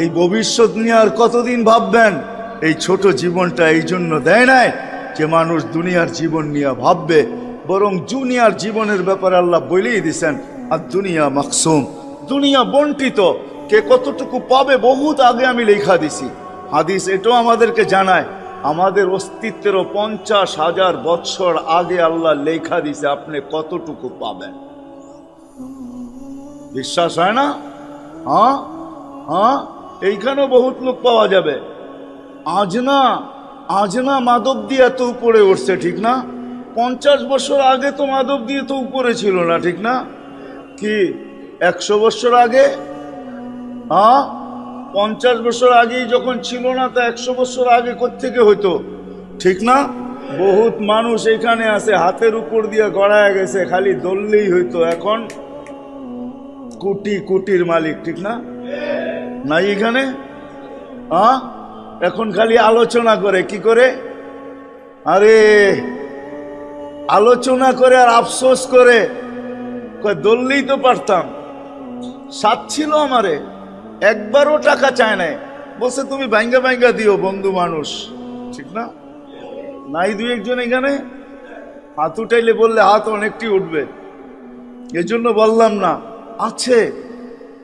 এই ভবিষ্যৎ নিয়ে আর কতদিন ভাববেন? এই ছোট জীবনটা এই জন্য দেয় নাই যে মানুষ দুনিয়ার জীবন নিয়ে ভাববে, বরং দুনিয়ার জীবনের ব্যাপারে আল্লাহ বলেই দিছেন, আর দুনিয়া মাকসুম, দুনিয়া বন্টিত, কে কতটুকু পাবে বহুত আগে আমি লেখা দিছি। হাদিস এটাও আমাদেরকে জানায়, আমাদের অস্তিত্বের 50,000 বৎসর আগে আল্লাহ লেখা দিছে আপনি কতটুকু পাবেন। বিশ্বাস হয় না? হ্যাঁ হ্যাঁ, এইখানেও বহুত লোক পাওয়া যাবে। আজ না মাদক দিয়ে এত উপরে উঠছে, ঠিক না? 50 বছর আগে তো মাদক দিয়ে তো উপরে ছিল না, ঠিক না? কি 100 বছর আগে? হ্যাঁ, 50 বছর আগেই যখন ছিল না, তা 100 বছর আগে কোত্থেকে হইতো, ঠিক না? বহুত মানুষ এখানে আছে হাতের উপর দিয়ে গড়ায় গেছে, খালি দললেই হইতো, এখন কোটি কোটির মালিক, ঠিক না? নাই এখানে? হ্যাঁ, এখন খালি আলোচনা করে, কি করে? আরে আলোচনা করে আর আফসোস করে, দললেই তো পারতাম। সাথ ছিল আমারে, একবারও টাকা চায় নাই, বলছে তুমি ভাঙ্গা ভাঙ্গা দিও, বন্ধু মানুষ, ঠিক না? নাই দুই একজন এখানে হাত উঠাইলে বললে হাত অনেকটি উঠবে, এজন্য বললাম না। আছে,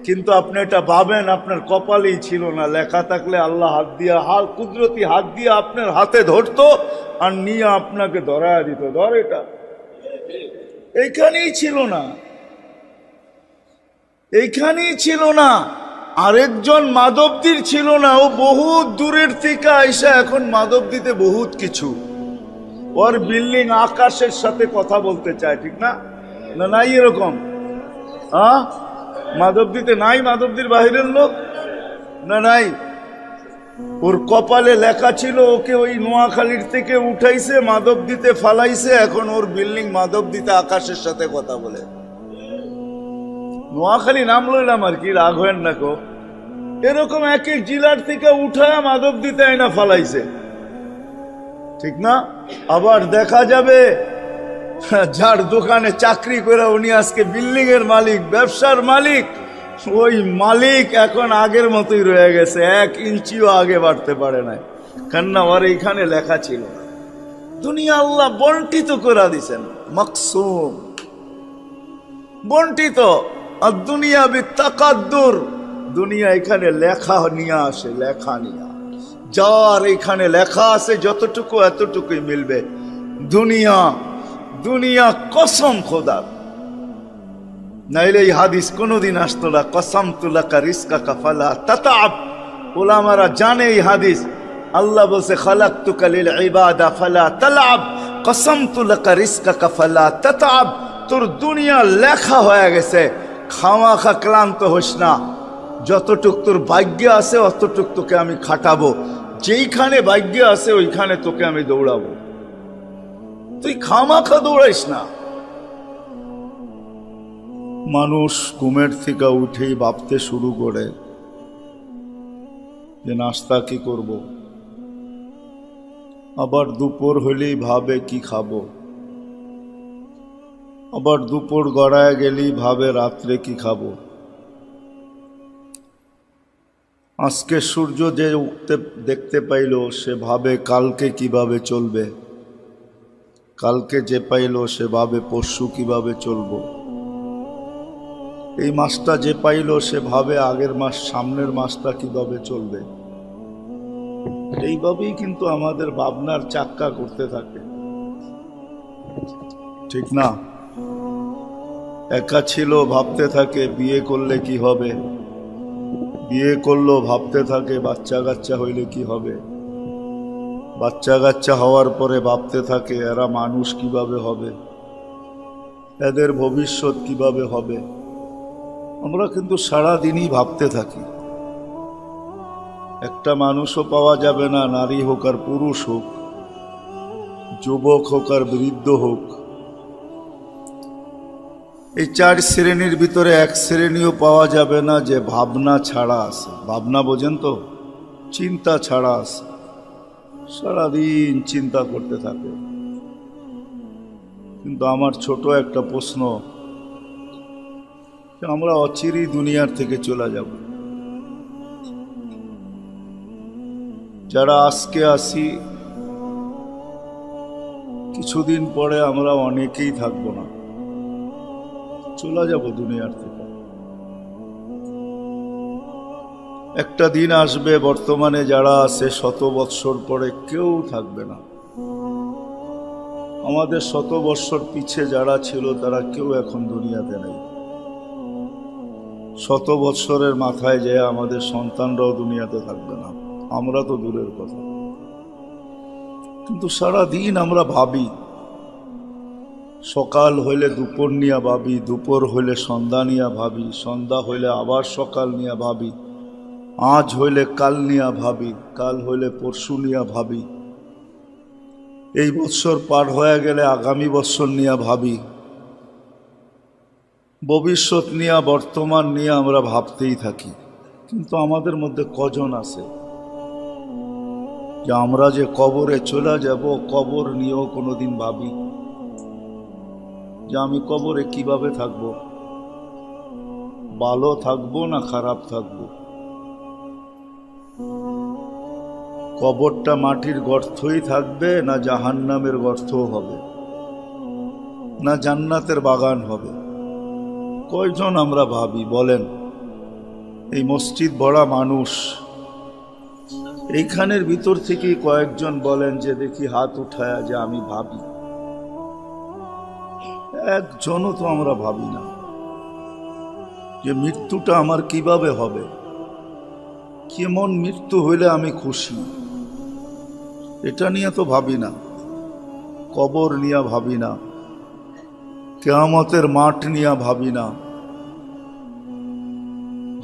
কিন্তু আপনি এটা ভাবেন আপনার কপালেই ছিল না। লেখা থাকলে আল্লাহ হাত দিয়া, কুদরতি হাত দিয়ে আপনার হাতে ধরতো আর নিয়ে আপনাকে ধরায় দিত, ধর এটা। এইখানেই ছিল না, এইখানেই ছিল না। আরেকজন মাধবদীর ছিল না, ও বহুত দূরের থেকে আইসা এখন মাধবদীতে বহুত কিছু, ওর বিল্ডিং আকাশের সাথে কথা বলতে চায়, ঠিক না? না নাই এরকম? হ্যাঁ, মাধবদীতে নাই মাধবদীর বাহিরের লোক? না নাই। ওর কপালে লেখা ছিল ওকে ওই নোয়াখালীর থেকে উঠাইছে, মাধবদীতে ফালাইছে, এখন ওর বিল্ডিং মাধবদীতে আকাশের সাথে কথা বলে। নোয়াখালী নাম লইলাম আর কি, রাগ হয় না কো। এরকম এক এক জেলার থেকে উঠায় মাধবদীতে আইনা ফালাইছে, ঠিক না? আবার দেখা যাবে যার দোকানে চাকরি করে উনি আজকে বিল্ডিং এর মালিক, ব্যবসার মালিক, ওই মালিক এখন আগের মতোই রয়ে গেছে, 1 ইঞ্চিও আগে বাড়তে পারে নাই, কেননা ওর এইখানে লেখা ছিল। দুনিয়া আল্লাহ বন্টিত করে দিছেন, মাকসুম, বন্টিত। আর দুনিয়া বিতাকাদ্দুর, দুনিয়া এখানে লেখা নিয়ে আসে, লেখা নিয়ে, যার এখানে লেখা আছে যতটুকু এতটুকুই মিলবে। দুনিয়া দুনিয়া কসম খোদা, নাইলে এই হাদিস কোনোদিন আসতো না। কসম তুলাকা রিজকাকা ফালা তাতাব, ওলামারা জানে এই হাদিস। আল্লাহ বলছে খালাকতুকা লিল ইবাদা ফালা তালাব, কসম তুলাকা রিজকাকা ফালা তাতাব। তোর দুনিয়া লেখা হয়ে গেছে, খামাখা ক্লান্ত হোস না। যতটুক তোর ভাগ্যে আছে অতটুক তোকে আমি খাটাবো, যেইখানে ভাগ্যে আছে ওইখানে তোকে আমি দৌড়াবো, তুই খামাখা দৌড়াইস না। মানুষ ঘুমের থেকে উঠেই ভাবতে শুরু করে যে নাস্তা কি করব, আবার দুপুর হলেই ভাবে কি খাবো, আবার দুপুর গড়ায় গেলেই ভাবে রাত্রে কি খাবো। আজকে সূর্য যে উঠতে দেখতে পাইল সে ভাবে কালকে কিভাবে চলবে, কালকে যে পাইল সে ভাবে পরশু কিভাবে চলবো, এই মাসটা যে পাইল সে ভাবে আগের মাস, সামনের মাসটা কিভাবে চলবে। এইভাবেই কিন্তু আমাদের ভাবনার চাক্কা করতে থাকে, ঠিক না? একা ছিল ভাবতে থাকে বিয়ে করলে কি হবে, বিয়ে করলো ভাবতে থাকে বাচ্চা কাচ্চা হইলে কি হবে, বাচ্চা কাচ্চা হওয়ার পরে ভাবতে থাকে এরা মানুষ কিভাবে হবে, এদের ভবিষ্যৎ কিভাবে হবে। আমরা কিন্তু সারাদিনই ভাবতে থাকি। একটা মানুষও পাওয়া যাবে না, নারী হোক আর পুরুষ হোক, যুবক হোক আর বৃদ্ধ হোক, এই 4 শ্রেণীর ভিতরে এক শ্রেণীও পাওয়া যাবে না যে ভাবনা ছাড়া আছে। ভাবনা বোঝেন তো, চিন্তা ছাড়া আছে, সারাদিন চিন্তা করতে থাকে। কিন্তু আমার ছোট একটা প্রশ্ন, আমরা অচিরেই দুনিয়ার থেকে চলে যাব, যারা আজকে আসি, কিছুদিন পরে আমরা অনেকেই থাকবো না, চলে যাব দুনিয়ার থেকে। একটা দিন আসবে বর্তমানে যারা আছে 100 বৎসর পরে কেউ থাকবে না। আমাদের 100 বৎসর পিছে যারা ছিল তারা কেউ এখন দুনিয়াতে নেই। 100 বৎসরের মাথায় যে আমাদের সন্তানরাও দুনিয়াতে থাকবে না, আমরা তো দূরের কথা। কিন্তু সারা দিন আমরা ভাবি, সকাল হইলে দুপুর নিয়ে ভাবি, দুপুর হইলে সন্ধ্যা নিয়ে ভাবি, সন্ধ্যা হইলে আবার সকাল নিয়ে ভাবি, আজ হইলে কাল নিয়ে ভাবি, কাল হইলে পরশু নিয়ে ভাবি, এই বৎসর পার হয়ে গেলে আগামী বৎসর নিয়ে ভাবি, ভবিষ্যৎ নিয়ে বর্তমান নিয়ে আমরা ভাবতেই থাকি। কিন্তু আমাদের মধ্যে কজন আছে যে আমরা যে কবরে চলে যাব, কবর নিয়েও কোনোদিন ভাবি যে আমি কবরে কিভাবে থাকব, ভালো থাকবো না খারাপ থাকবো? কবরটা মাটির গর্তই থাকবে না জাহান্নামের গর্ত হবে, না জান্নাতের বাগান হবে? কয়জন আমরা ভাবি বলেন? এই মসজিদ ভরা মানুষ, এইখানের ভিতর থেকে কয়েকজন বলেন যে দেখি হাত উঠায়া যে আমি ভাবি? একজনও তো আমরা ভাবি না যে মৃত্যুটা আমার কিভাবে হবে, কেমন মৃত্যু হইলে আমি খুশি, এটা নিয়ে তো ভাবি না। কবর নিয়ে ভাবি না, কিয়ামতের মাঠ নিয়ে ভাবি না,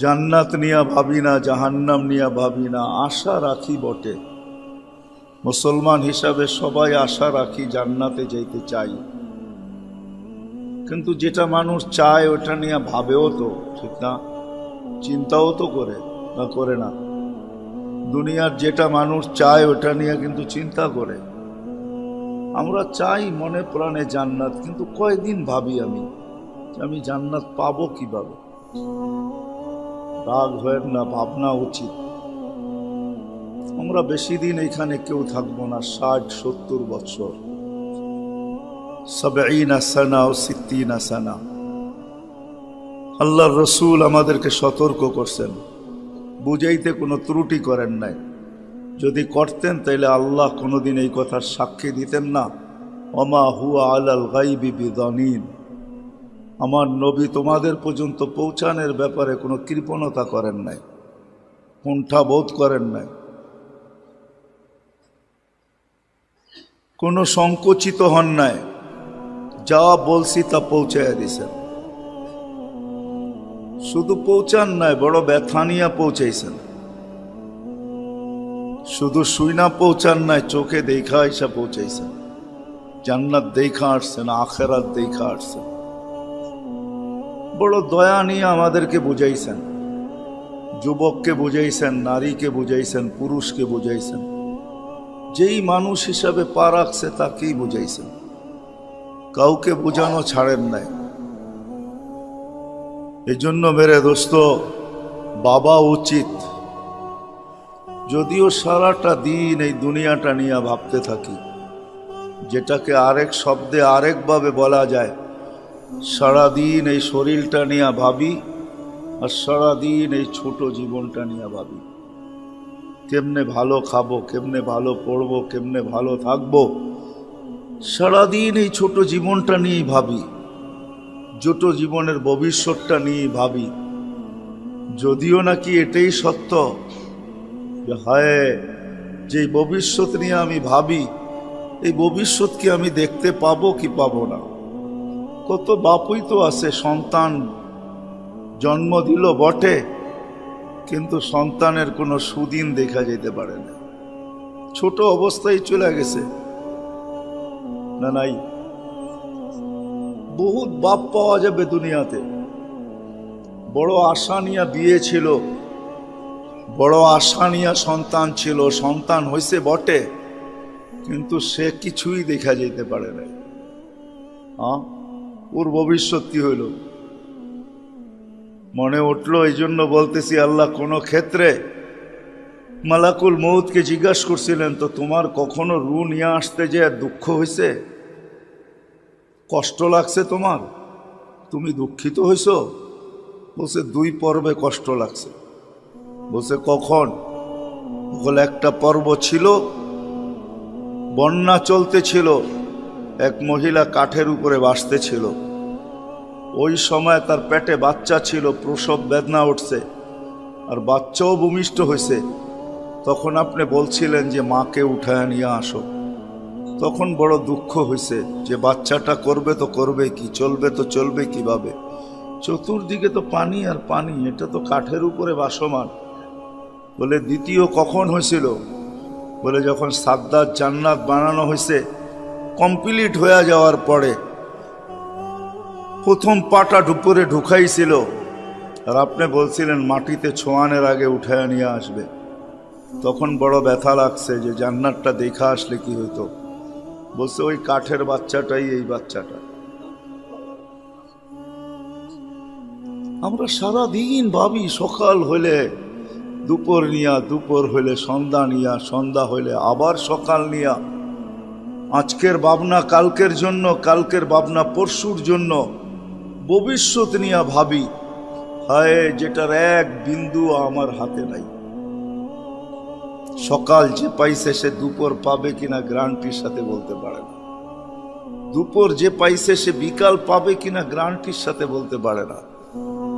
জান্নাত নিয়ে ভাবি না, জাহান্নাম নিয়ে ভাবি না। আশা রাখি বটে, মুসলমান হিসাবে সবাই আশা রাখি, জান্নাতে যাইতে চাই। কিন্তু যেটা মানুষ চায় ওটা নিয়ে ভাবেও তো, ঠিক না? চিন্তাও তো করে, না করে না? দুনিয়ার যেটা মানুষ চায় ওটা নিয়ে কিন্তু চিন্তা করে। আমরা চাই মনে প্রাণে জান্নাত, কিন্তু কয়দিন ভাবি আমি জান্নাত পাবো কিভাবে? রাগ হয় না, ভাবনা উচিত। আমরা বেশি দিন এখানে কেউ থাকবো না, 60-70 বছর, 70 সানা ও 60 সানা। আল্লাহর রসুল আমাদেরকে সতর্ক করছেন, বুঝাইতে কোনো ত্রুটি করেন নাই। যদি করতেন তাইলে আল্লাহ কোনোদিন এই কথার সাক্ষী দিতেন না, ওমা হুয়া আলাল গাইবি বিদানিন। আমার নবী তোমাদের পর্যন্ত পৌঁছানোর ব্যাপারে কোনো কৃপণতা করেন নাই, কুণ্ঠা বোধ করেন নাই, কোনো সংকুচিত হন নাই। যা বলছি তা পৌঁছাইয়া দিছেন। শুধু পৌঁছান নাই, বড় ব্যথা নিয়ে পৌঁছাইছেন। শুধু শুইনা পৌঁছান নাই, চোখে দেখা এসে পৌঁছাইছেন। জান্নাত দেখা আসছেন, আখেরাত দেখা আসছেন। বড় দয়া নিয়ে আমাদেরকে বুঝাইছেন। যুবককে বুঝাইছেন, নারীকে বুঝাইছেন, পুরুষকে বুঝাইছেন। যেই মানুষ হিসাবে পা রাখছে তাকেই বুঝাইছেন, কাউকে বুঝানো ছাড়েন নাই। এই জন্য মেরে দোস্ত, বাবা উচিত, যদিও সারাটা দিন এই দুনিয়াটা নিয়ে ভাবতে থাকি, যেটাকে আরেক শব্দে আরেকভাবে বলা যায়, সারাদিন এই শরীরটা নিয়ে ভাবি, আর সারাদিন এই ছোট জীবনটা নিয়ে ভাবি। কেমনে ভালো খাবো, কেমনে ভালো পড়বো, কেমনে ভালো থাকবো। সারাদিন এই ছোট জীবনটা নিয়েই ভাবি, ছোট জীবনের ভবিষ্যৎটা নিয়ে ভাবি। যদিও নাকি এটাই সত্য যে হায়, যে ভবিষ্যৎ নিয়ে আমি ভাবি, এই ভবিষ্যৎ কি আমি দেখতে পাবো কি পাবো না? কত বাপুই তো আছে সন্তান জন্ম দিল বটে, কিন্তু সন্তানের কোনো সুদিন দেখা যেতে পারে না, ছোট অবস্থায় চলে গেছে। না নাই, বহুত বাপ পাওয়া যাবে দুনিয়াতে। বড় আশা নিয়ে বিয়ে ছিল, বড় আশা নিয়ে সন্তান ছিল, সন্তান হয়েছে বটে, কিন্তু সে কিছুই দেখা যেতে পারে না। ওর ভবিষ্যৎ কি হইল মনে উঠলো। এই জন্য বলতেছি, আল্লাহ কোনো ক্ষেত্রে মালাকুল মউতকে জিজ্ঞাসা করছিলেন, তো তোমার কখনো রু নিয়ে আসতে যে দুঃখ হয়েছে, কষ্ট লাগছে তোমার, তুমি দুঃখিত হইছ? বলছে 2 পর্বে কষ্ট লাগছে। বলছে কখন? বলে একটা পর্ব ছিল, বন্যা চলতেছিল, এক মহিলা কাঠের উপরে বাসতেছিল, ওই সময় তার পেটে বাচ্চা ছিল, প্রসব বেদনা উঠছে আর বাচ্চাও ভূমিষ্ঠ হয়েছে। তখন আপনি বলছিলেন যে মাকে উঠায় নিয়ে আসো। তখন বড় দুঃখ হয়েছে যে বাচ্চাটা করবে তো করবে কি, চলবে তো চলবে কিভাবে, চতুর্দিকে তো পানি আর পানি, এটা তো কাঠের উপরে বাসমান। বলে দ্বিতীয় কখন হয়েছিল? বলে যখন সাদ্দাত জান্নাত বানানো হয়েছে, কমপ্লিট হয়ে যাওয়ার পরে প্রথম পাটা উপরে ঢুকাইছিল, আর আপনি বলছিলেন মাটিতে ছোঁয়ানোর আগে উঠায় নিয়ে আসবে। তখন বড় ব্যথা লাগছে যে জান্নাতটা দেখা আসলে কি হইতো। বলছে ওই কাঠের বাচ্চাটাই এই বাচ্চাটা। আমরা সারা দিন ভাবি সকাল হইলে দুপুর নিয়া, দুপুর হইলে সন্ধ্যা নিয়া, সন্ধ্যা হইলে আবার সকাল নিয়া, আজকের ভাবনা কালকের জন্য, কালকের ভাবনা পরশুর জন্য, ভবিষ্যৎ নিয়া ভাবি। হায়, যেটার এক বিন্দু আমার হাতে নাই। সকাল যে পাইছে সে দুপুর পাবে কিনা গ্যারান্টির সাথে বলতে পারে না। দুপুর যে পাইছে সে বিকাল পাবে কিনা গ্যারান্টির সাথে বলতে পারে না।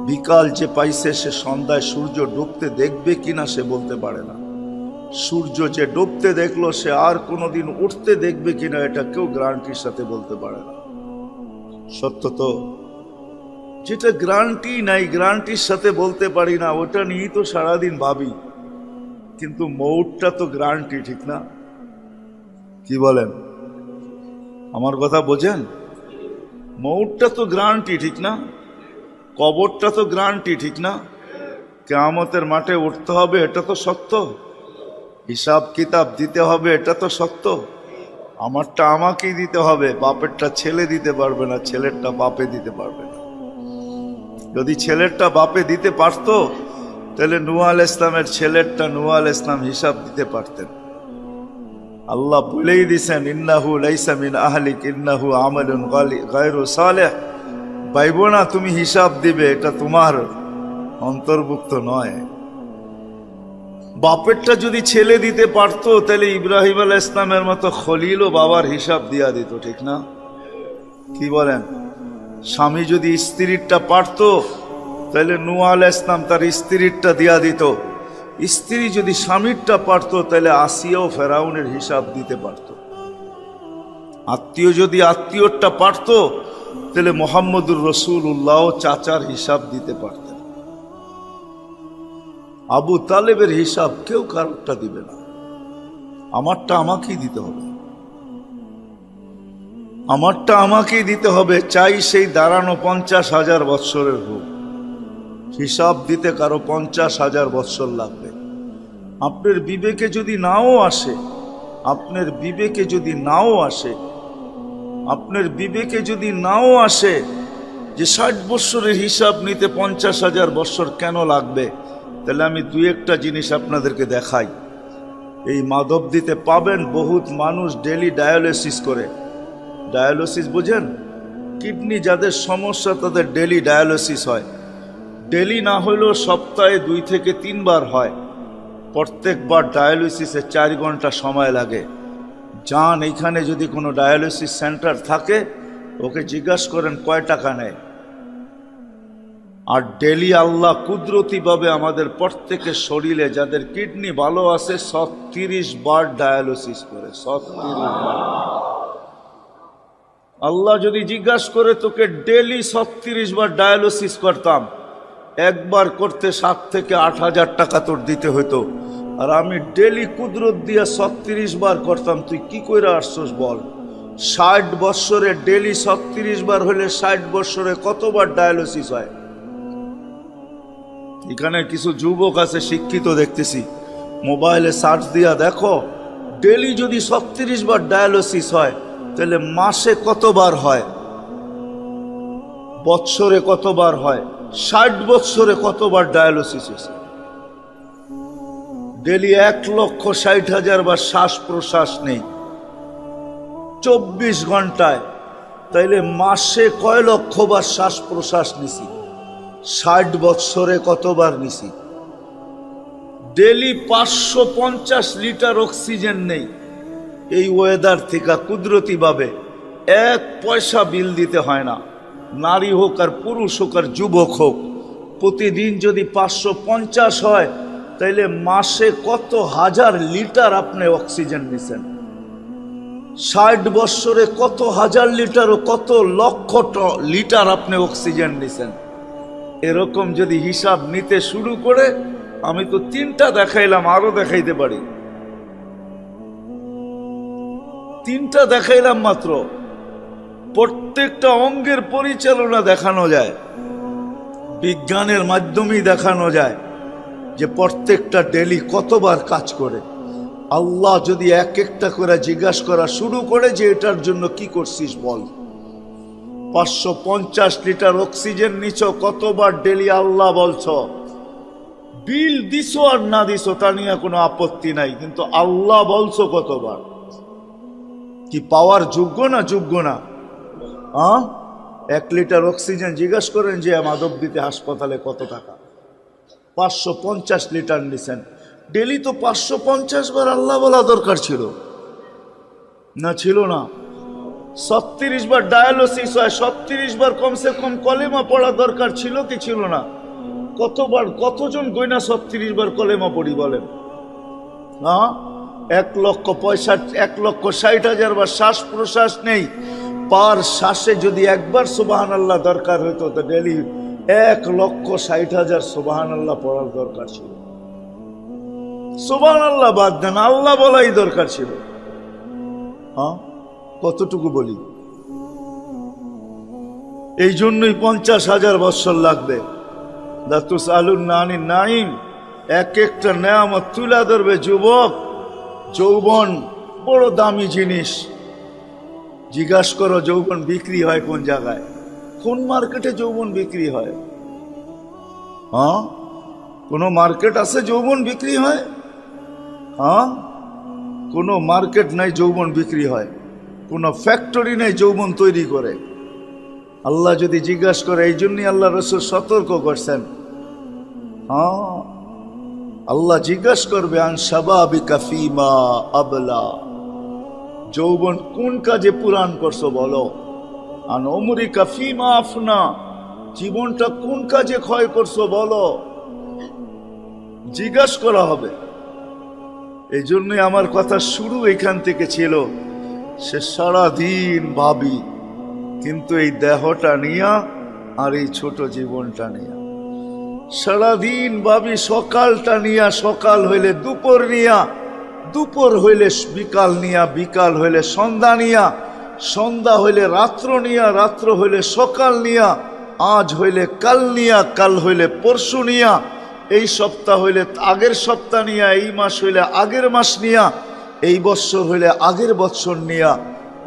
বিকাল যে পাইছে সে সন্ধ্যায় সূর্য ডুবতে দেখবে কিনা সে বলতে পারে না। সূর্য যে ডুবতে দেখলো সে আর কোনোদিন উঠতে দেখবে কিনা এটা কেউ গ্যারান্টির সাথে বলতে পারে না। সত্য তো? যেটা গ্যারান্টি নাই, গ্যারান্টির সাথে বলতে পারি না, ওটা নিয়েই তো সারাদিন ভাবি। কিন্তু মৌতটা তো গ্যারান্টি, ঠিক না? কি বলেন? আমার কথা বোঝেন? মৌতটা তো গ্যারান্টি, ঠিক না? কবরটা তো গ্যারান্টি, ঠিক না? কিয়ামতের মাঠে উঠতে হবে, এটা তো সত্য। হিসাব কিতাব দিতে হবে, এটা তো সত্য। আমারটা আমাকেই দিতে হবে, বাপেরটা ছেলে দিতে পারবে না, ছেলেরটা বাপে দিতে পারবে না। যদি ছেলেরটা বাপে দিতে পারতো তাহলে নূহ আলাইহিস ইসলামের ছেলেরটা নূহ আলাইহিস ইসলাম হিসাব দিতে পারতেন। আল্লাহ বলেই দিয়েছেন, ইন্নাহু লাইসা মিন আহলিক ইন্নাহু আমালুন গায়রু সালেহ। ভাইবো না তুমি হিসাব দিবে, এটা তোমার অন্তর্ভুক্ত নয়। বাপেরটা যদি ছেলে দিতে পারতো তাহলে ইব্রাহিম আলাইহিস ইসলামের মতো খলিলও বাবার হিসাব দিয়া দিত, ঠিক না? কি বলেন? স্বামী যদি স্ত্রীরটা পারতো তাহলে নূহ আলাইহিস ইসলাম তার স্ত্রীরটা দিয়া দিত। স্ত্রী যদি স্বামীরটা পারতো তাহলে আসিয়াও ফেরাউনের হিসাব দিতে পারত। আত্মীয় যদি আত্মীয়টা পারতো তাহলে মুহাম্মদুর রাসূলুল্লাহ চাচার হিসাব দিতে পারতেন। আবু তালেবের হিসাব কেউ কারোরটা দিবে না, আমারটা আমাকেই দিতে হবে। আমারটা আমাকেই দিতে হবে, চাই সেই দাঁড়ানো 50,000 বৎসরের হোক। হিসাব দিতে কারো 50,000 বৎসর লাগবে। আপনার বিবেকে যদি নাও আসে, আপনার বিবেকে যদি নাও আসে, আপনার বিবেকে যদি নাও আসে যে 60 বৎসরের হিসাব নিতে 50,000 বৎসর কেন লাগবে, তাহলে আমি 2-1টা জিনিস আপনাদেরকে দেখাই। এই মাধবদীতে পাবেন বহুত মানুষ ডেলি ডায়ালিসিস করে। ডায়ালিসিস বুঝেন? কিডনি যাদের সমস্যা তাদের ডেলি ডায়ালিসিস হয়। ডেলি না হলেও সপ্তাহে 2 থেকে 3 বার হয়। প্রত্যেকবার ডায়ালিসিসে 4 ঘন্টা সময় লাগে। যান, এইখানে যদি কোনো ডায়ালিসিস সেন্টার থাকে ওকে জিজ্ঞাসা করেন কয় টাকা নেয়। আর ডেলি আল্লাহ কুদরতিভাবে আমাদের প্রত্যেকের শরীরে যাদের কিডনি ভালো আছে 30 বার ডায়ালিসিস করে। 30 বার। আল্লাহ যদি জিজ্ঞাসা করে তোকে ডেলি 30 বার ডায়ালিসিস করতাম, একবার করতে 7 থেকে 8,000 টাকা তোর দিতে হতো, আর আমি ডেলি কুদরত দিয়ে 36 বার করতাম, তুই কি করে আসছস বল? 60 বৎসরে ডেলি 36 বার হলে 60 বৎসরে কতবার ডায়ালিসিস হয়? এখানে কিছু যুবক আছে শিক্ষিত দেখতেছি, মোবাইলে সার্চ দিয়া দেখো, ডেলি যদি 36 বার ডায়ালিসিস হয় তাহলে মাসে কতবার হয়, বৎসরে কতবার হয়, 60 বৎসরে কতবার ডায়ালিসিস হয়েছে? ডেলি 1,60,000 বার শ্বাস প্রশ্বাস নেই 24 ঘন্টায়, তাইলে মাসে কয় লক্ষ বার শ্বাস প্রশ্বাস নিছি? 60 বৎসরে কতবার নিছি? ডেলি 550 লিটার অক্সিজেন নেই। এই ওয়েদার থেকে কুদরতি ভাবে 1 পয়সা বিল দিতে হয় না। নারী হোক আর পুরুষ হোক আর যুবক হোক, প্রতিদিন যদি 550 হয়, তাইলে মাসে কত হাজার লিটার আপনি অক্সিজেন নিছেন? 60 বৎসরে কত হাজার লিটার ও কত লক্ষ লিটার আপনি অক্সিজেন নিছেন? এরকম যদি হিসাব নিতে শুরু করে, আমি তো 3টা দেখাইলাম, আরো দেখাইতে পারি। 3টা দেখাইলাম মাত্র। প্রত্যেকটা অঙ্গের পরিচালনা দেখানো যায়, বিজ্ঞানের মাধ্যমেই দেখানো যায় যে প্রত্যেকটা ডেলি কতবার কাজ করে। আল্লাহ যদি এক একটা করে জিজ্ঞাসা করা শুরু করে যে এটার জন্য কি করছিস বল। 550 লিটার অক্সিজেন নিছ, কতবার ডেলি আল্লাহ বলছ। বিল দিছো আর না দিছো তা নিয়ে কোনো আপত্তি নাই, কিন্তু আল্লাহ বলছো কতবার? কি পাওয়ার যোগ্য না? যোগ্য না? 1 লিটার অক্সিজেন জিজ্ঞাসা করেন যে মাধবদীতে হাসপাতালে কত টাকা? 550 লিটার নিছেন ডেলি, তো 550 বার আল্লাহ বলা দরকার ছিল না? ছিল না? 36 বার ডায়ালিসিস হয়, 36 বার কমসে কম কলেমা পড়া দরকার ছিল কি ছিল না? কতবার, কতজন গয়না 36 বার কলেমা পড়ি বলেন? 1,60,000 বার শ্বাস প্রশ্বাস নেই। পার শ্বাসে যদি একবার সুবহানাল্লাহ দরকার হইতো, তো ডেলি 1,60,000 সুবহানাল্লাহ পড়ার দরকার ছিল। সুবহানাল্লাহ বাদ দেন, আল্লাহ বলাই দরকার ছিল। কতটুকু বলি? এই জন্যই 50,000 বৎসর লাগবে। দাতুস আলুন নানি নাইম, এক একটা নেয়ামত তুলে ধরবে যুবক। যৌবন বড় দামি জিনিস। জিজ্ঞাসা করো যৌবন বিক্রি হয় কোন জায়গায়? কোন মার্কেটে যৌবন বিক্রি হয়? কোনো মার্কেট আছে যৌবন বিক্রি হয়? কোনো মার্কেট নাই যৌবন বিক্রি হয়। কোনো ফ্যাক্টরি নেই যৌবন তৈরি করে। আল্লাহ যদি জিজ্ঞাসা করে, এই জন্যই আল্লাহ রাসূল সতর্ক করছেন। আল্লাহ জিজ্ঞাসা করবে, আন শাবাবিকা ফীমা আবলা, যৌবন কোন কাজে পুরান করছো বলো। আন উমরিকা ফীমা আফনা, জীবনটা কোন কাজে ক্ষয় করছো বলো। জিজ্ঞাসা করা হবে। এই জন্যই আমার কথা শুরু এখান থেকে ছিল। সে সারাদিন ভাবি, কিন্তু এই দেহটা নিয়া আর এই ছোট জীবনটা নিয়া সারাদিন ভাবি। সকালটা নিয়া, সকাল হইলে দুপুর নিয়া, দুপুর হইলে বিকাল নিয়া, বিকাল হইলে সন্ধ্যা নিয়া, সন্ধ্যা হইলে রাত্র নিয়া, রাত্র হইলে সকাল নিয়া, আজ হইলে কাল নিয়া, কাল হইলে পরশু নিয়া, এই সপ্তাহ হইলে আগের সপ্তাহ নিয়া, এই মাস হইলে আগের মাস নিয়া, এই বৎসর হইলে আগের বৎসর নিয়া,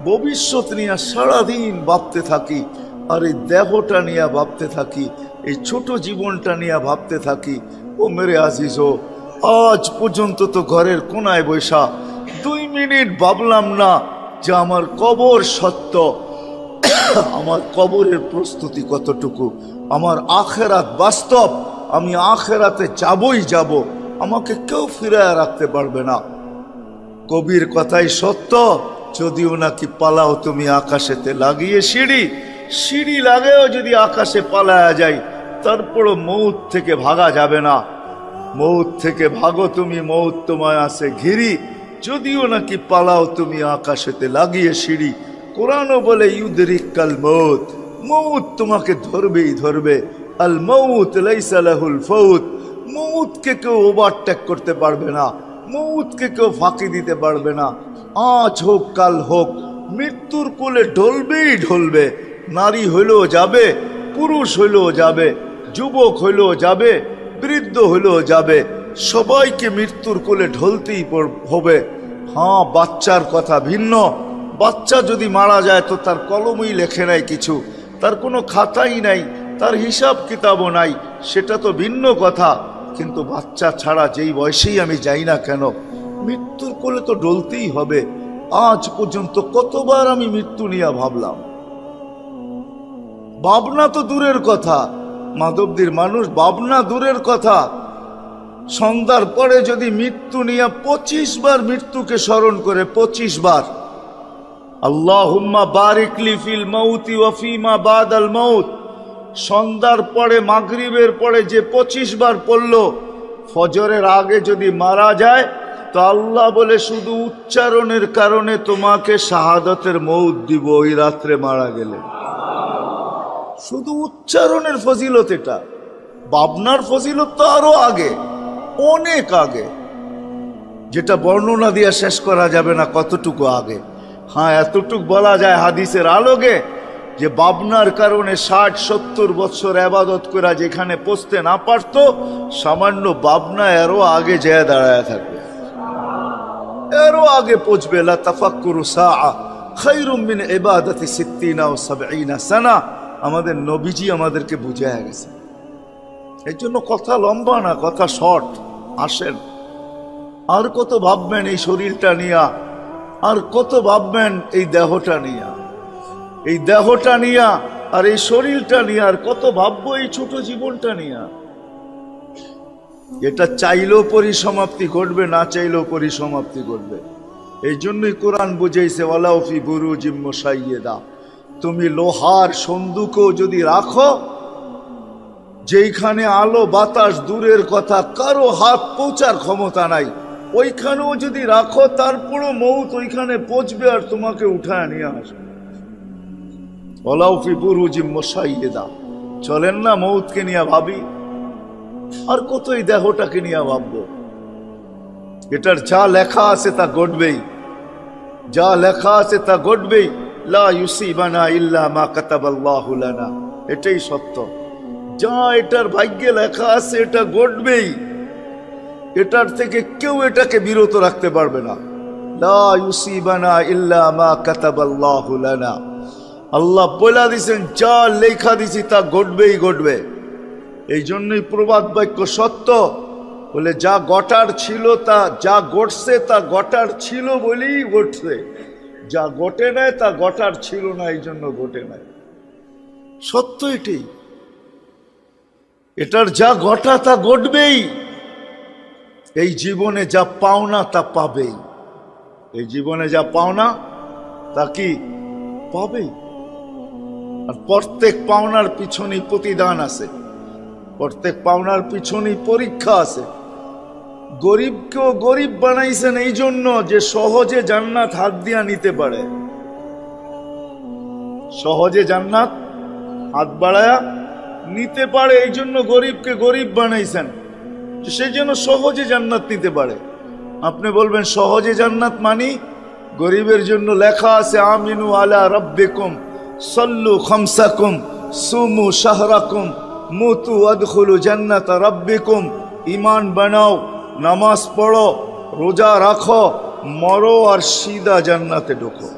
ভবিষ্যৎ নিয়া সারাদিন ভাবতে থাকি। আর এই দেহটা নিয়ে ভাবতে থাকি, এই ছোট জীবনটা নিয়ে ভাবতে থাকি। ও মেরে আজিজ, আজ পর্যন্ত তো ঘরের কোনায় বৈশা 2 মিনিট ভাবলাম না যে আমার কবর সত্য, আমার কবরের প্রস্তুতি কতটুকু, আমার আখেরাত বাস্তব, আমি আখেরাতে যাবই যাব, আমাকে কেউ ফিরায় রাখতে পারবে না। কবির কথাই সত্য, যদিও নাকি পালাও তুমি আকাশেতে লাগিয়ে সিঁড়ি, সিঁড়ি লাগেও যদি আকাশে পালায়া যায়, তারপরও মৌত থেকে ভাগা যাবে না। মৌত থেকে ভাগো তুমি, মৌত তোমায় আসে ঘিরি, যদিও নাকি পালাও তুমি আকাশেতে লাগিয়ে সিঁড়ি। কোরআনও বলে ইউদরিকাল মৌত, মৌত তোমাকে ধরবেই ধরবে। আল মৌত লাইসা লাহুল ফাউত, মৌতকে কেউ ওভারটেক করতে পারবে না, মৌতকে কেউ ফাঁকি দিতে পারবে না। আজ হোক কাল হোক, মৃত্যুর কোলে ঢলবেই ঢলবে। নারী হইলেও যাবে, পুরুষ হইলেও যাবে, যুবক হইলেও যাবে, বৃদ্ধ হইলেও যাবে, সবাইকে মৃত্যুর কোলে ঢলতেই হবে। বাচ্চার কথা ভিন্ন। বাচ্চা যদি মারা যায় তো তার কলমই লেখে নাই কিছু, তার কোনো খাতাই নাই, তার হিসাব কিতাবও নাই, সেটা তো ভিন্ন কথা। কিন্তু বাচ্চা ছাড়া যেই বয়সেই আমি যাই না কেন, মৃত্যুর কোলে তো ডলতেই হবে। আজ পর্যন্ত কতবার আমি মৃত্যু নিয়ে ভাবলাম। ভাবনা তো দূরের কথা, মাধবদীর মানুষ, ভাবনা দূরের কথা। সন্ধ্যার পরে যদি মৃত্যু নিয়ে 25 বার মৃত্যুকে স্মরণ করে, 25 বার আল্লাহুম্মা বারিকলি ফিল মাউতি ওয়া ফিমা বাদাল মাউত, সন্ধ্যার পরে মাগরিবের পরে যে 25 বার পড়ল, ফজরের আগে যদি মারা যায় তো আল্লাহ বলে শুধু উচ্চারণের কারণে তোমাকে শাহাদাতের মৌত দিব ওই রাত্রে মারা গেলে। শুধু উচ্চারণের ফজিলত এটা। ভাবনার ফজিলত তো আরো আগে, অনেক আগে, যেটা বর্ণনা দিয়ে শেষ করা যাবে না কতটুকু আগে। হ্যাঁ, এতটুকু বলা যায় হাদিসের আলোকে যে ভাবনার কারণে 60-70 বছর আবাদত করা যেখানে পৌঁছতে না পারত, সামান্য ভাবনা এরও আগে যেয়ে দাঁড়ায় থাকবে, এরও আগে পৌঁছবে। লা তাফাক্কুরু সাআ খায়রুম মিন ইবাদাতি 60 ও 70 সানা। আমাদের নবীজি আমাদেরকে বুঝায় গেছে। এই জন্য কথা লম্বা না, কথা শর্ট। আসেন, আর কত ভাববেন এই শরীরটা নিয়া, আর কত ভাববেন এই দেহটা নিয়া, এই দেহটা নিয়া আর এই শরীরটা নিয়ে, আর কত ভাববো এই ছোট জীবনটা নিয়া। এটা চাইলেও পরিসমাপ্তি ঘটবে, না চাইলেও পরিসমাপ্তি ঘটবে। এই জন্যই কোরআন বুঝাইছে ওয়ালাউ ফি বুরুজিম মুশাইয়্যিদা, তুমি লোহার সন্দুকও যদি রাখো, যেইখানে আলো বাতাস দূরের কথা কারো হাত পৌঁছার ক্ষমতা নাই, ওইখানেও যদি রাখো, তারপরও মৌত ওইখানে পৌঁছবে আর তোমাকে উঠায় নিয়ে আসবে। ওয়ালাউ ফি বুরুজিম মুশাইয়্যিদা। চলেন না মৌতকে নিয়ে ভাবি, আর কত এই দেহটাকে নিয়ে ভাববো। এটার যা লেখা আছে তা ঘটবেই, যা লেখা আছে তা ঘটবেই। লা ইউসিবানা ইল্লা মা কাতাবাল্লাহু লানা, এটাই সত্য। যা এটার ভাগ্যে লেখা আছে এটা ঘটবেই, এটার থেকে কেউ এটাকে বিরত রাখতে পারবে না। লা ইউসিবানা ইল্লা মা কাতাবাল্লাহু লানা, আল্লাহ বলে দিয়েছেন যা লেখা দিছি তা ঘটবেই ঘটবে। এই জন্যই প্রবাদ বাক্য সত্য, বলে যা ঘটার ছিল তা, যা ঘটছে তা ঘটার ছিল বলেই ঘটছে, যা ঘটে নাই তা ঘটার ছিল না, এই জন্য ঘটে নাই। সত্য এটাই, এটার যা ঘটা তা ঘটবেই। এই জীবনে যা পাওনা তা পাবেই, এই জীবনে যা পাওনা তা কি পাবেই। আর প্রত্যেক পাওনার পিছনেই প্রতিদান আছে, প্রত্যেক পাওনার পিছনেই পরীক্ষা আছে। গরিবকেও গরিব বানাইছেন এই জন্য যে সহজে জান্নাত হাত দিয়া নিতে পারে, সহজে জান্নাত হাত বাড়ায়া নিতে পারে। এই জন্য গরিবকে গরিব বানাইছেন, সেই জন্য সহজে জান্নাত নিতে পারে। আপনি বলবেন সহজে জান্নাত মানি, গরিবের জন্য লেখা আছে আমিনু আলা রাব্বিকুম সাল্লু খামসাকুম সুমু শাহরাকুম মুতু আদখুলু জান্নাত রাব্বিকুম। ঈমান বানাও, নামাজ পড়ো, রোজা রাখো, মরো আর সিধা জান্নাতে ঢোকো।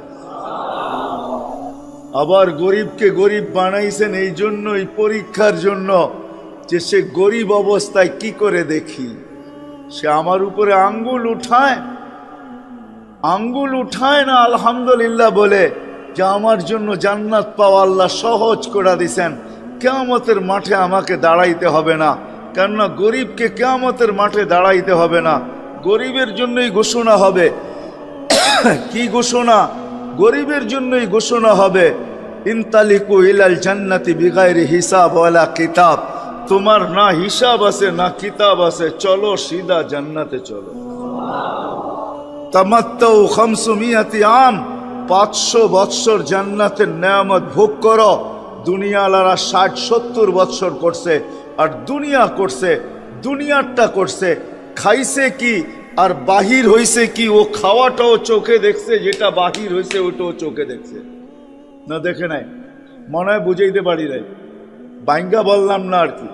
আবার গরিবকে গরিব বানাইছেন এই জন্য, এই পরীক্ষার জন্য যে সে গরিব অবস্থায় কি করে দেখি। সে আমার উপরে আঙ্গুল উঠায় না আলহামদুলিল্লাহ বলে যে আমার জন্য জান্নাত পাওয়া আল্লাহ সহজ করে দিছেন, কিয়ামতের মাঠে আমাকে দাঁড়াইতে হবে না। কেননা গরিবকে কিয়ামতের মাঠে দাঁড়াইতে হবে না, গরিবের জন্যই ঘোষণা হবে। কি ঘোষণা? গরিবের জন্যই ঘোষণা হবে ইনতালিকু ইলাল জান্নাতি বিগাইরি হিসাব ওয়ালা কিতাব। তোমার না হিসাব আছে না কিতাব আছে, চলো সিধা জান্নাতে চলো। তামাত্তাউ 500 আম, 500 বৎসর জান্নাতের নেয়ামত ভোগ করো। দুনিয়ালারা 60-70 বৎসর করছে, আর দুনিয়া করছে, দুনিয়ারটা করছে, খাইছে কি আর বাহির হইছে কি, ও খাওয়াটাও চোখে দেখছে, যেটা বাহির হইছে ওটাও চোখে দেখছে। না দেখে নাই? মনে হয় বুঝাইতে পারি নাই, ভাঙ্গা বললাম না আর কি।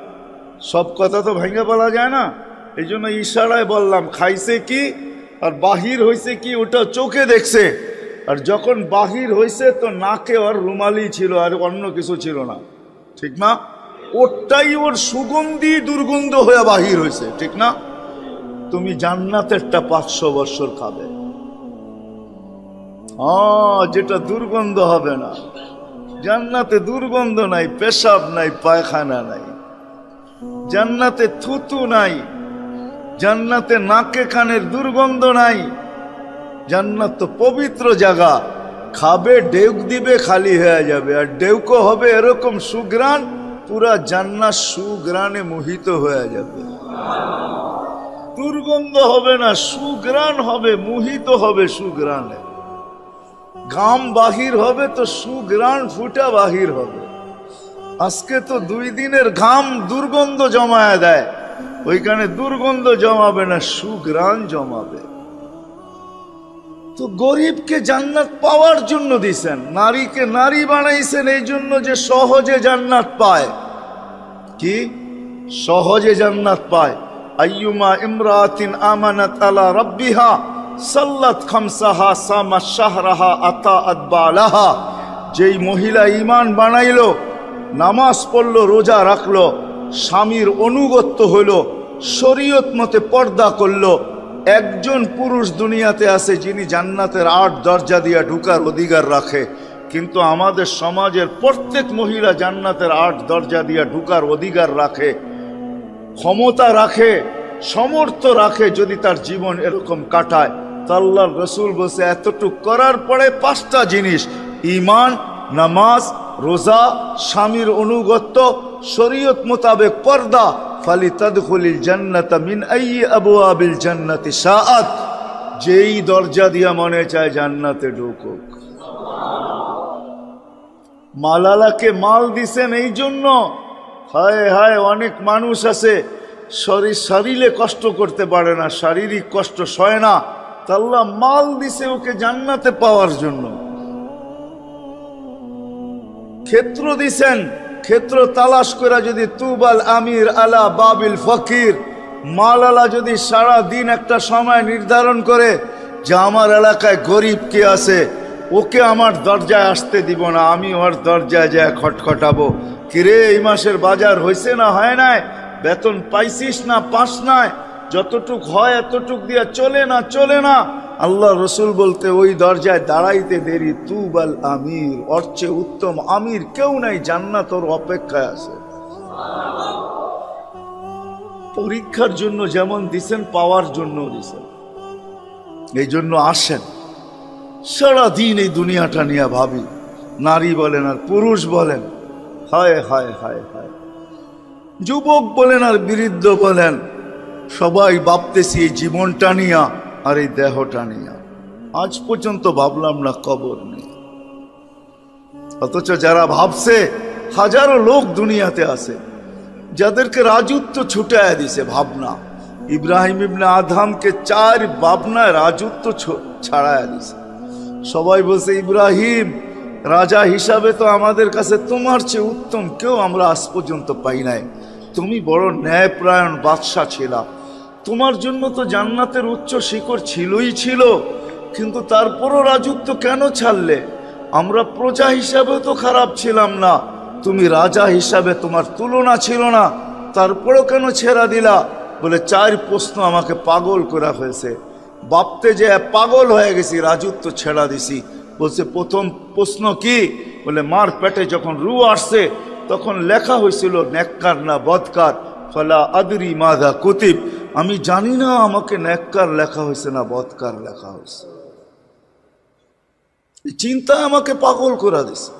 সব কথা তো ভাঙ্গা বলা যায় না, এই জন্য ইশারায় বললাম খাইছে কি আর বাহির হইছে কি ওটা চোখে দেখছে। আর যখন বাহির হইছে তো নাকে আর রুমালি ছিল, আর অন্য কিছু ছিল না, ঠিক না? ওরটাই ওর সুগন্ধি দুর্গন্ধ হয়ে বাহির হয়েছে, ঠিক না? তুমি জান্নাতেরটা 500 বছর খাবে, যেটা দুর্গন্ধ হবে না। জান্নাতে দুর্গন্ধ নাই, পেশাব নাই, পায়খানা নাই, জান্নাতে থুতু নাই, জান্নাতে নাকে কানের দুর্গন্ধ নাই। জান্নাত তো পবিত্র জায়গা, খাবে ডেউক দিবে খালি হয়ে যাবে, আর ডেউকো হবে এরকম সুগ্রাণ, পুরা জান্নাত সুগ্রাণে মোহিত হয়ে যাবে। দুর্গন্ধ হবে না, সুগ্রাণ হবে, মোহিত হবে সুগ্রাণে। ঘাম বাহির হবে তো সুগ্রাণ ফুটা বাহির হবে। আজকে তো 2 দিনের ঘাম দুর্গন্ধ জমায় দেয়, ওইখানে দুর্গন্ধ জমাবে না, সুগ্রাণ জমাবে। তো গরিবকে জান্নাত পাওয়ার জন্য দিছেন, নারীকে নারী বানাইছেন এই জন্য যে সহজে জান্নাত পায়। কি সহজে জান্নাত পায়? আইয়ুমা ইমরাতিন আমানাত আলা রাব্বিহা সাল্লাত খামসাহা সামাত শাহরাহা আতাআত বালাহা। যেই মহিলা ঈমান বানাইলো, নামাজ পড়লো, রোজা রাখলো, স্বামীর অনুগত্য হলো, শরীয়ত মতে পর্দা করলো, একজন পুরুষ দুনিয়াতে আছে যিনি জান্নাতের 8 দরজা দিয়া ঢুকার অধিকার রাখে। কিন্তু আমাদের সমাজের প্রত্যেক মহিলা জান্নাতের 8 দরজা দিয়া ঢুকার অধিকার রাখে, ক্ষমতা রাখে, সমর্থ রাখে। যদি তার জীবন এরকম কাটায়, তো আল্লাহর রাসূল বলছে এতটুক করার পরে 5টা জিনিস, ঈমান, নামাজ, রোজা, স্বামীর অনুগত্য, শরীয়ত মোতাবেক পর্দা, ফালিতাদখুলিল জান্নাতা মিন আইয়ি আবওয়াবিল জান্নাতি শাআত। যেই দরজা দিয়া মনে চায় জান্নাতে ঢুকুক। মালালাকে মাল দিছেন এই জন্য। হায় হায়, অনেক মানুষ আছে শরীরে কষ্ট করতে পারে না, শারীরিক কষ্ট সয় না, তা আল্লাহ মাল দিছে ওকে জান্নাতে পাওয়ার জন্য। ক্ষেত্র দিছেন, ক্ষেত্র তালাশ করে যদি তুবাল আমির আলা বাবিল ফকির, মালালা যদি সারা দিন একটা সময় নির্ধারণ করে যে আমার এলাকায় গরিব কে আছে, ওকে আমার দরজায় আসতে দিব না, আমি ওর দরজায় যায় খটখটাবো। কিরে, এই মাসের বাজার হয়েছে না হয় নাই? বেতন পাইছিস না পাস নাই? যতটুক হয় এতটুক দিয়া চলে না চলে না? আল্লাহ রসুল বলতে ওই দরজায় দাঁড়াইতে দেরি তুবাল আমির, ওর চেয়ে উত্তম আমির কেউ নাই, জান্নাত ওর অপেক্ষায় আছে। পরীক্ষার জন্য যেমন দিছেন, পাওয়ার জন্য দিছেন। এই জন্য আসেন, সারাদিন এই দুনিয়াটা নিয়ে ভাবি, নারী বলেন আর পুরুষ বলেন, হায় হায় হায় হায়, যুবক বলেন আর বৃদ্ধ বলেন, সবাই ভাবতেছি এই জীবনটা নিয়া আর এই দেহটা নিয়া। আজ পর্যন্ত ভাবলাম না কবর নিয়ে। অথচ যারা ভাবছে, হাজারো লোক দুনিয়াতে আছে যাদেরকে রাজত্ব ছুটায় দিছে ভাবনা। ইব্রাহিম ইবনে আদহামকে 4 ভাবনায় রাজত্ব ছাড়ায় দিছে। সবাই বলছে, ইব্রাহিম রাজা হিসাবে তো আমাদের কাছে তোমার চেয়ে উত্তম কেউ আমরা আজ পর্যন্ত পাই নাই। তুমি বড় ন্যায়পরায়ণ বাদশাহ ছিলা, তোমার জন্য তো জান্নাতের উচ্চ শিখর ছিলই ছিল, কিন্তু তারপরও রাজত্ব কেন ছাড়লে? আমরা প্রজা হিসাবেও তো খারাপ ছিলাম না, তুমি রাজা হিসাবে তোমার তুলনা ছিল না, তারপরও কেন ছেড়া দিলা? বলে 4 প্রশ্ন আমাকে পাগল করা হয়েছে। ভাবতে যে পাগল হয়ে গেছি, রাজত্ব ছেড়া দিছি। বলছে, প্রথম প্রশ্ন কি? বলে মার পেটে যখন রু আসছে তখন লেখা হয়েছিল নেককার না বদকার। ফলা আদরি মাদা কুতিব, আমি জানি না আমাকে নেককার লেখা হয়েছে না বদকার লেখা হয়েছে। চিন্তা আমাকে পাগল করে দিছে।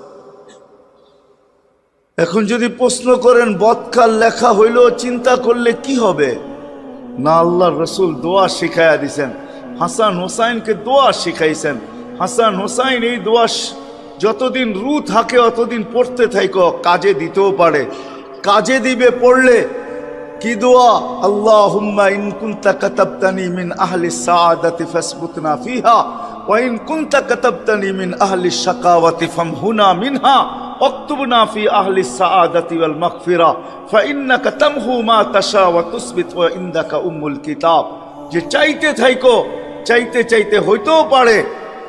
এখন যদি প্রশ্ন করেন বদকার লেখা হইল, চিন্তা করলে কি হবে? না, আল্লাহর রসুল দোয়া শিখাইয়া দিছেন, হাসান হোসাইনকে দোয়া শিখাইছেন। হাসান হোসাইন এই দোয়া যতদিন রু থাকে অতদিন পড়তে থাকো, কাজে দিতেও পারে, কাজে দিবে পড়লে। কি দোয়া? আল্লাহুম্মা ইন কুনতা কাতাবতানি মিন আহলি সাআদাতি ফাসবুতনা ফিহা ওয়া ইন কুনতা কাতাবতানি মিন আহলি শাকাওয়াতি ফামহুনা মিনহা ওয়াকতুবনা ফি আহলি সাআদাতি ওয়াল মাগফিরা ফাইন্নাকা তামহু মা তাশা ওয়া তুসবিত ওয়া ইনদাকা উম্মুল কিতাব। যে চাইতে থাকো, চাইতে চাইতে হইতেও পারে,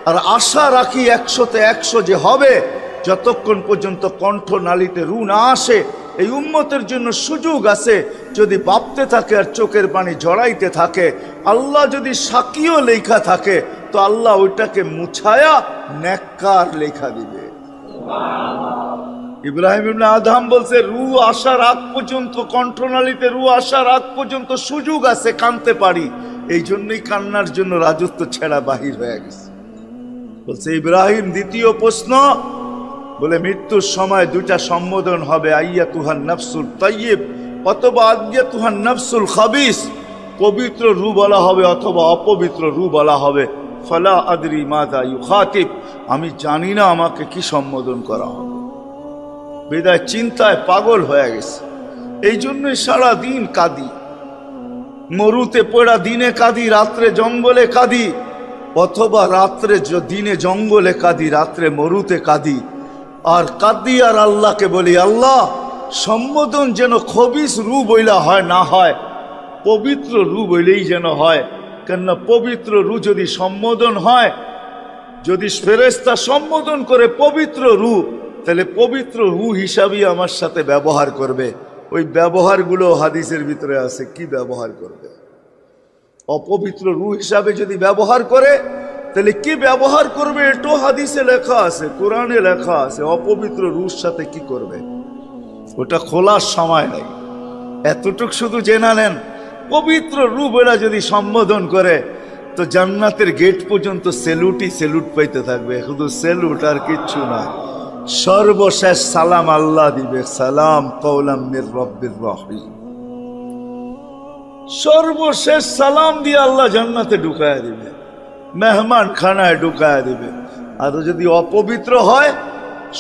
আর আশা রাখি 100তে 100 যে হবে। যতক্ষণ পর্যন্ত কণ্ঠ নালীতে রু না আসে এই উম্মতের জন্য সুযোগ আছে, যদি ভাবতে থাকে আর চোখের পানি ঝরাইতে থাকে, আল্লাহ যদি সাকিও লেখা থাকে, তো আল্লাহ ওইটাকে মুছায়া নেককার লেখা দিবে। ইব্রাহিম ইবনে আদহাম বলছে, রূহ আসার আগ পর্যন্ত, কণ্ঠনালীতে রূহ আসার আগ পর্যন্ত সুযোগ আছে, কানতে পারি, এই জন্যই কান্নার জন্য রাজত্ব ছেড়া বাহির হয়ে গেছে। বলছে ইব্রাহিম, দ্বিতীয় প্রশ্ন, বলে মৃত্যুর সময় দুইটা সম্বোধন হবে, আইয়াতুহান নাফসুল তাইয়্যিব অথবা আইয়াতুহান নাফসুল খাবিস, পবিত্র রূহ বলা হবে অথবা অপবিত্র রূহ বলা হবে। ফালা আদরি মাযা ইউখাতিব, আমি জানি না আমাকে কি সম্বোধন করা হবে। বিদায় চিন্তায় পাগল হয়ে গেছে, এই জন্যই সারা দিন কাঁদি, মরুতে পড়া দিনে কাঁদি, রাত্রে জঙ্গলে কাঁদি, অথবা রাত্রে দিনে জঙ্গলে কাঁদি, রাত্রে মরুতে কাঁদি। আর কাঁদি আর আল্লাহকে বলি, আল্লাহ সম্বোধন যেন খবিস রূহ বইলা হয় না হয়, পবিত্র রূহ বইলেই যেন হয়। কেননা পবিত্র রূহ যদি সম্বোধন হয়, যদি ফেরেশতা সম্বোধন করে পবিত্র রূহ, তাহলে পবিত্র রূহ হিসাবেই আমার সাথে ব্যবহার করবে। ওই ব্যবহারগুলো হাদিসের ভিতরে আছে, কি ব্যবহার করবে? অপবিত্র রূহ হিসাবে যদি ব্যবহার করে, তাহলে কি ব্যবহার করবে এটাও হাদিসে লেখা আছে, কোরআনে লেখা আছে। অপবিত্র রূহের সাথে কি করবে ওটা খোলার সময় নেই, এতটুক শুধু জেনে নেন। পবিত্র রূহ এরা যদি সম্বোধন করে, তো জান্নাতের গেট পর্যন্ত সেলুটই সেলুট পাইতে থাকবে, শুধু সেলুট আর কিচ্ছু না। সর্বশেষ সালাম আল্লাহ দিবে, সালাম কওলাম মির রব্বির রহিম। সর্বশেষ সালাম দিয়ে আল্লাহ জান্নাতে ঢুকায় দিবে, মেহমান খানায় ঢুকায় দিবে। আর যদি অপবিত্র হয়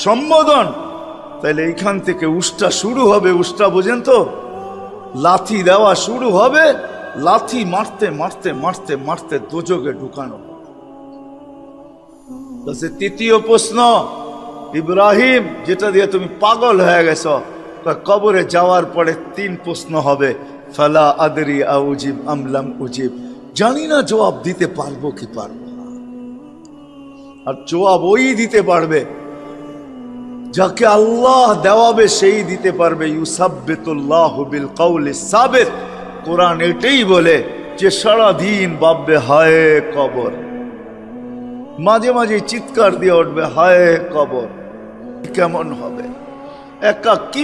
সম্বোধন, তাহলে এইখান থেকে উষ্টা শুরু হবে। উষ্টা বোঝেন তো? লাথি দেওয়া শুরু হবে, লাথি মারতে মারতে মারতে মারতে দোজকে ঢুকানো। তৃতীয় প্রশ্ন, ইব্রাহিম, যেটা দিয়ে তুমি পাগল হয়ে গেছ, কবরে যাওয়ার পরে 3 প্রশ্ন হবে। ফালা আদরি আউজিব আম লাম উজিব, জানি না জবাব দিতে পারবো কি পারবো না। আর জবাব ওই দিতে পারবে যাকে আল্লাহ দেওয়াবে, সেই দিতে পারবে। ইউসাব্বিতুল্লাহু বিল কাউলিস সাবিত, কোরআন এটাই বলে যে সারা দিন ভাববে হায় কবর, মাঝে মাঝে চিৎকার দিয়ে উঠবে হায় কবর কেমন হবে, একা কি